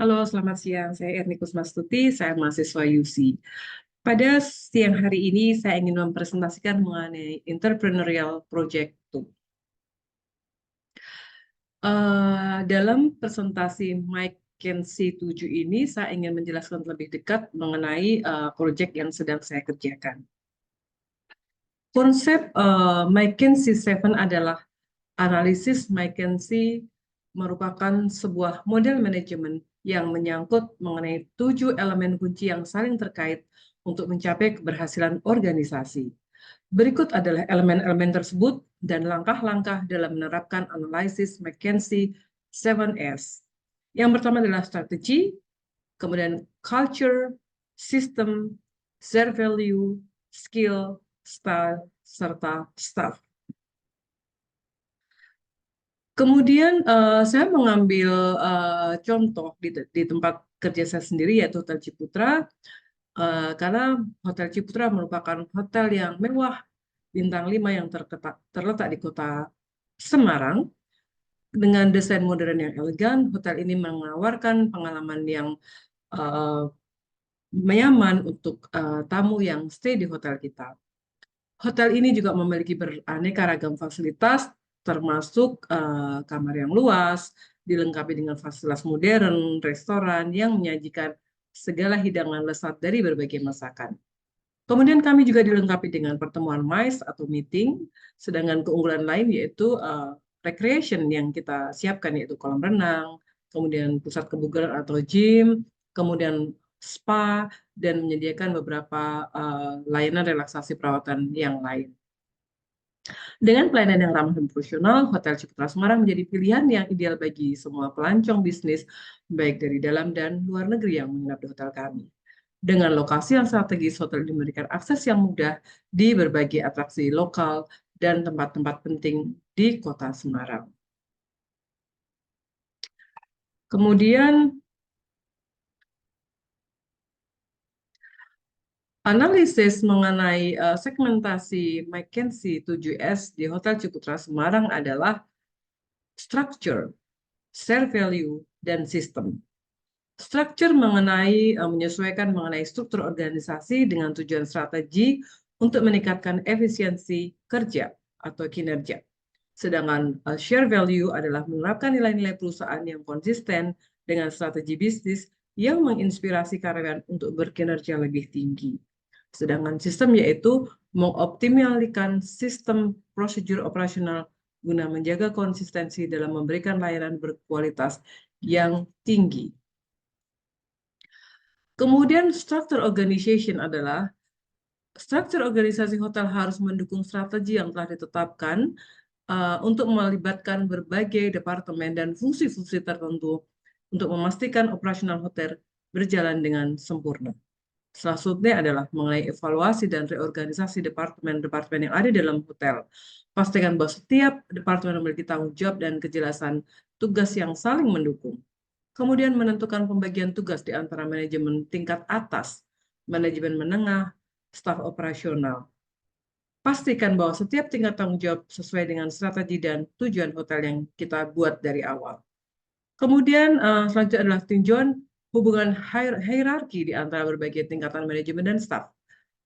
Halo, selamat siang. Saya Erni Kusmastuti, saya mahasiswa UC. Pada siang hari ini, saya ingin mempresentasikan mengenai Entrepreneurial Project 2. Dalam presentasi McKinsey 7 ini, saya ingin menjelaskan lebih dekat mengenai proyek yang sedang saya kerjakan. Konsep McKinsey 7 adalah analisis McKinsey merupakan sebuah model manajemen yang menyangkut mengenai 7 elemen kunci yang saling terkait untuk mencapai keberhasilan organisasi. Berikut adalah elemen-elemen tersebut dan langkah-langkah dalam menerapkan analisis McKinsey 7S. Yang pertama adalah strategi, kemudian culture, system, share value, skill, style, serta staff. Kemudian saya mengambil contoh di tempat kerja saya sendiri, yaitu Hotel Ciputra, karena Hotel Ciputra merupakan hotel yang mewah bintang 5 yang terletak di kota Semarang. Dengan desain modern yang elegan, hotel ini menawarkan pengalaman yang uh, nyaman untuk tamu yang stay di hotel kita. Hotel ini juga memiliki beraneka ragam fasilitas, termasuk kamar yang luas, dilengkapi dengan fasilitas modern, restoran yang menyajikan segala hidangan lezat dari berbagai masakan. Kemudian kami juga dilengkapi dengan pertemuan MICE atau meeting, sedangkan keunggulan lain yaitu recreation yang kita siapkan yaitu kolam renang, kemudian pusat kebugaran atau gym, kemudian spa, dan menyediakan beberapa layanan relaksasi perawatan yang lain. Dengan pelayanan yang ramah dan profesional, Hotel Ciputra Semarang menjadi pilihan yang ideal bagi semua pelancong bisnis, baik dari dalam dan luar negeri yang menginap di hotel kami. Dengan lokasi yang strategis, hotel ini memberikan akses yang mudah di berbagai atraksi lokal dan tempat-tempat penting di kota Semarang. Kemudian, analisis mengenai segmentasi McKinsey 7S di Hotel Ciputra Semarang adalah structure, share value, dan system. Structure menyesuaikan mengenai struktur organisasi dengan tujuan strategi untuk meningkatkan efisiensi kerja atau kinerja. Sedangkan share value adalah menerapkan nilai-nilai perusahaan yang konsisten dengan strategi bisnis yang menginspirasi karyawan untuk berkinerja lebih tinggi. Sedangkan sistem yaitu mengoptimalkan sistem prosedur operasional guna menjaga konsistensi dalam memberikan layanan berkualitas yang tinggi. Kemudian struktur organization adalah struktur organisasi hotel harus mendukung strategi yang telah ditetapkan untuk melibatkan berbagai departemen dan fungsi-fungsi tertentu untuk memastikan operasional hotel berjalan dengan sempurna. Selanjutnya adalah mengenai evaluasi dan reorganisasi departemen-departemen yang ada dalam hotel. Pastikan bahwa setiap departemen memiliki tanggung jawab dan kejelasan tugas yang saling mendukung. Kemudian menentukan pembagian tugas di antara manajemen tingkat atas, manajemen menengah, staf operasional. Pastikan bahwa setiap tingkat tanggung jawab sesuai dengan strategi dan tujuan hotel yang kita buat dari awal. Kemudian selanjutnya adalah tinjauan hubungan hierarki di antara berbagai tingkatan manajemen dan staf.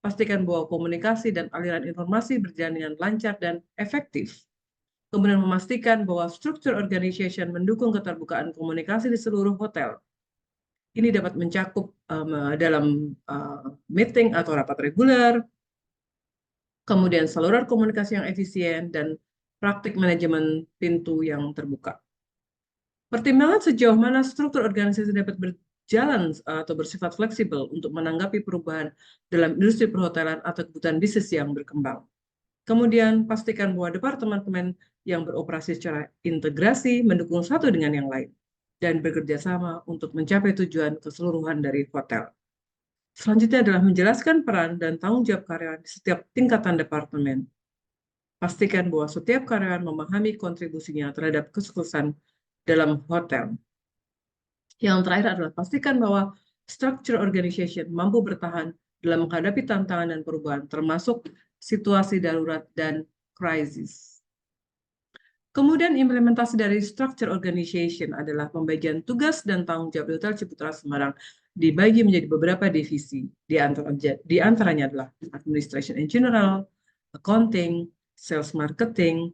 Pastikan bahwa komunikasi dan aliran informasi berjalan dengan lancar dan efektif. Kemudian memastikan bahwa struktur organization mendukung keterbukaan komunikasi di seluruh hotel. Ini dapat mencakup dalam meeting atau rapat reguler, kemudian saluran komunikasi yang efisien, dan praktik manajemen pintu yang terbuka. Pertimbangan sejauh mana struktur organisasi dapat berjalan atau bersifat fleksibel untuk menanggapi perubahan dalam industri perhotelan atau kebutuhan bisnis yang berkembang. Kemudian pastikan bahwa departemen yang beroperasi secara integrasi mendukung satu dengan yang lain dan bekerja sama untuk mencapai tujuan keseluruhan dari hotel. Selanjutnya adalah menjelaskan peran dan tanggung jawab karyawan di setiap tingkatan departemen. Pastikan bahwa setiap karyawan memahami kontribusinya terhadap kesuksesan dalam hotel. Yang terakhir adalah pastikan bahwa structure organization mampu bertahan dalam menghadapi tantangan dan perubahan, termasuk situasi darurat dan krisis. Kemudian implementasi dari structure organization adalah pembagian tugas dan tanggung jawab di Hotel Ciputra Semarang dibagi menjadi beberapa divisi. Di antaranya adalah Administration and General, Accounting, Sales Marketing,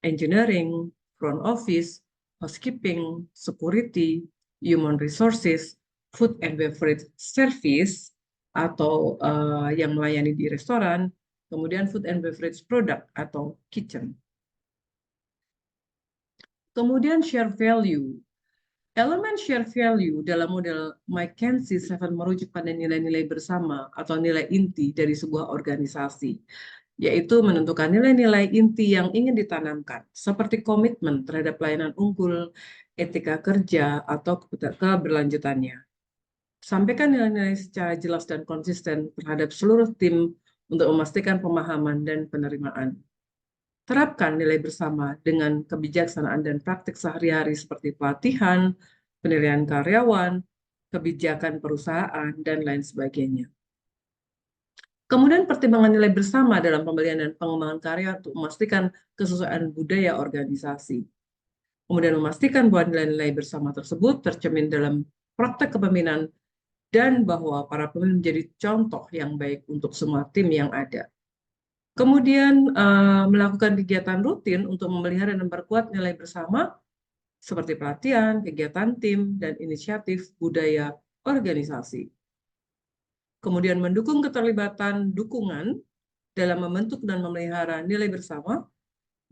Engineering, Front Office, Housekeeping, Security, Human Resources, Food and Beverage Service, atau yang melayani di restoran, kemudian Food and Beverage Product atau Kitchen. Kemudian share value. Elemen share value dalam model McKinsey 7 merujuk pada nilai-nilai bersama atau nilai inti dari sebuah organisasi, yaitu menentukan nilai-nilai inti yang ingin ditanamkan, seperti komitmen terhadap pelayanan unggul, etika kerja, atau keberlanjutannya. Sampaikan nilai-nilai secara jelas dan konsisten terhadap seluruh tim untuk memastikan pemahaman dan penerimaan. Terapkan nilai bersama dengan kebijaksanaan dan praktik sehari-hari seperti pelatihan, penilaian karyawan, kebijakan perusahaan, dan lain sebagainya. Kemudian pertimbangan nilai bersama dalam pembelian dan pengembangan karya untuk memastikan kesesuaian budaya organisasi. Kemudian memastikan bahwa nilai-nilai bersama tersebut tercermin dalam praktek kepemimpinan dan bahwa para pemimpin menjadi contoh yang baik untuk semua tim yang ada. Kemudian melakukan kegiatan rutin untuk memelihara dan memperkuat nilai bersama seperti pelatihan, kegiatan tim, dan inisiatif budaya organisasi. Kemudian mendukung keterlibatan dukungan dalam membentuk dan memelihara nilai bersama,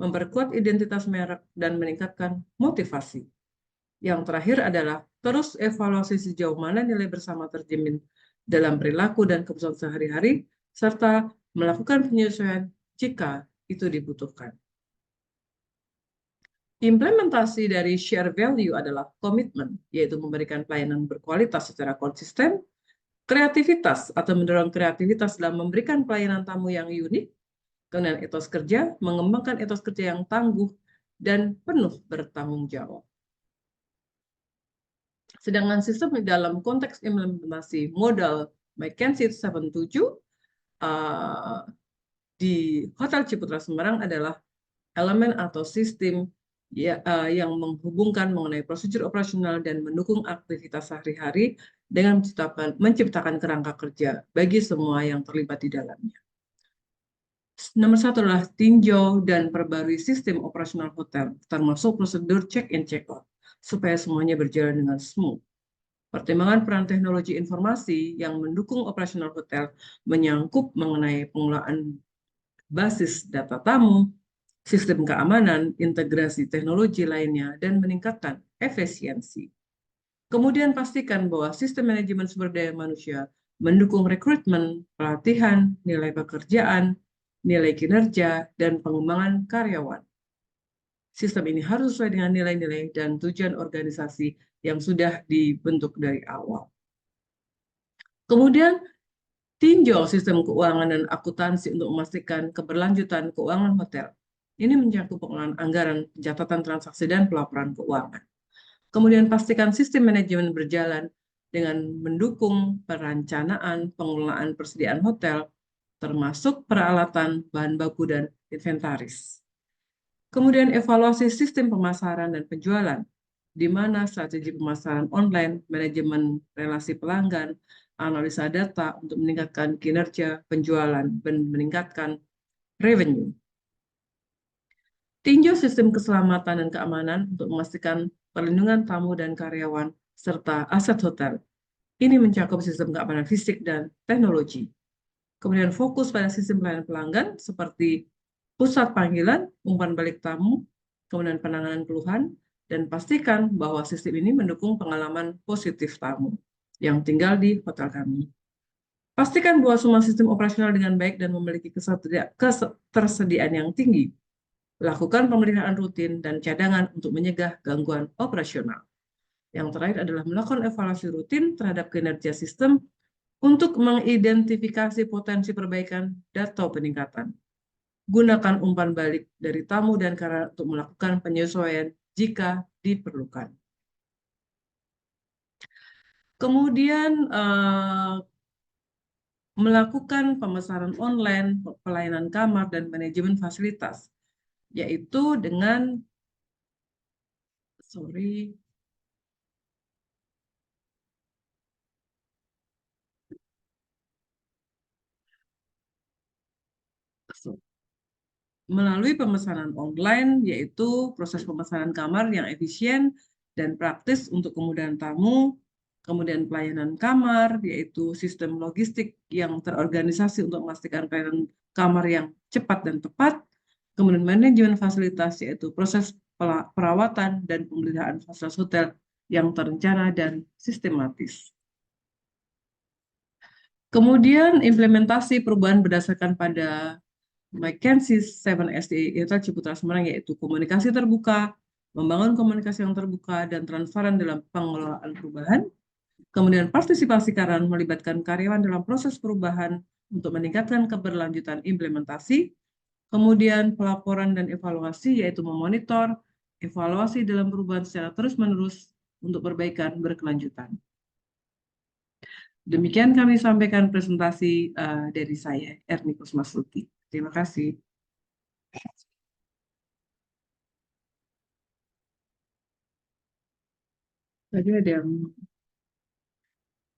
memperkuat identitas merek, dan meningkatkan motivasi. Yang terakhir adalah terus evaluasi sejauh mana nilai bersama terjamin dalam perilaku dan keputusan sehari-hari, serta melakukan penyesuaian jika itu dibutuhkan. Implementasi dari share value adalah komitmen, yaitu memberikan pelayanan berkualitas secara konsisten, kreativitas atau mendorong kreativitas dalam memberikan pelayanan tamu yang unik, kemudian etos kerja, mengembangkan etos kerja yang tangguh dan penuh bertanggung jawab. Sedangkan sistem dalam konteks implementasi modal McKinsey 7 di Hotel Ciputra Semarang adalah elemen atau sistem yang menghubungkan mengenai prosedur operasional dan mendukung aktivitas sehari-hari dengan menciptakan kerangka kerja bagi semua yang terlibat di dalamnya. Nomor 1 adalah tinjau dan perbarui sistem operasional hotel, termasuk prosedur check-in check-out, supaya semuanya berjalan dengan smooth. Pertimbangan peran teknologi informasi yang mendukung operasional hotel menyangkut mengenai pengelolaan basis data tamu, sistem keamanan, integrasi teknologi lainnya, dan meningkatkan efisiensi. Kemudian pastikan bahwa sistem manajemen sumber daya manusia mendukung rekrutmen, pelatihan, nilai pekerjaan, nilai kinerja, dan pengembangan karyawan. Sistem ini harus sesuai dengan nilai-nilai dan tujuan organisasi yang sudah dibentuk dari awal. Kemudian, tinjau sistem keuangan dan akuntansi untuk memastikan keberlanjutan keuangan hotel. Ini mencakup pengelolaan anggaran, pencatatan transaksi, dan pelaporan keuangan. Kemudian pastikan sistem manajemen berjalan dengan mendukung perencanaan pengelolaan persediaan hotel, termasuk peralatan, bahan baku, dan inventaris. Kemudian evaluasi sistem pemasaran dan penjualan, di mana strategi pemasaran online, manajemen relasi pelanggan, analisa data untuk meningkatkan kinerja penjualan dan meningkatkan revenue. Tinjau sistem keselamatan dan keamanan untuk memastikan perlindungan tamu dan karyawan, serta aset hotel. Ini mencakup sistem keamanan fisik dan teknologi. Kemudian fokus pada sistem pelayanan pelanggan seperti pusat panggilan, umpan balik tamu, kemudian penanganan keluhan, dan pastikan bahwa sistem ini mendukung pengalaman positif tamu yang tinggal di hotel kami. Pastikan bahwa semua sistem operasional dengan baik dan memiliki ketersediaan yang tinggi. Lakukan pemeliharaan rutin dan cadangan untuk menyegah gangguan operasional. Yang terakhir adalah melakukan evaluasi rutin terhadap kinerja sistem untuk mengidentifikasi potensi perbaikan atau peningkatan. Gunakan umpan balik dari tamu dan karyawan untuk melakukan penyesuaian jika diperlukan. Kemudian melakukan pemesanan online, pelayanan kamar, dan manajemen fasilitas, yaitu dengan Sorry. So, melalui pemesanan online, yaitu proses pemesanan kamar yang efisien dan praktis untuk kemudahan tamu, kemudian pelayanan kamar, yaitu sistem logistik yang terorganisasi untuk memastikan pelayanan kamar yang cepat dan tepat, kemudian manajemen fasilitas, yaitu proses perawatan dan pemeliharaan fasilitas hotel yang terencana dan sistematis. Kemudian implementasi perubahan berdasarkan pada McKinsey 7SD Irta Ciputra Semarang, yaitu komunikasi terbuka, membangun komunikasi yang terbuka dan transparan dalam pengelolaan perubahan, kemudian partisipasi karyawan melibatkan karyawan dalam proses perubahan untuk meningkatkan keberlanjutan implementasi, kemudian pelaporan dan evaluasi, yaitu memonitor evaluasi dalam perubahan secara terus-menerus untuk perbaikan berkelanjutan. Demikian kami sampaikan presentasi dari saya, Erni Kusmasuti. Terima kasih. Tadi ada yang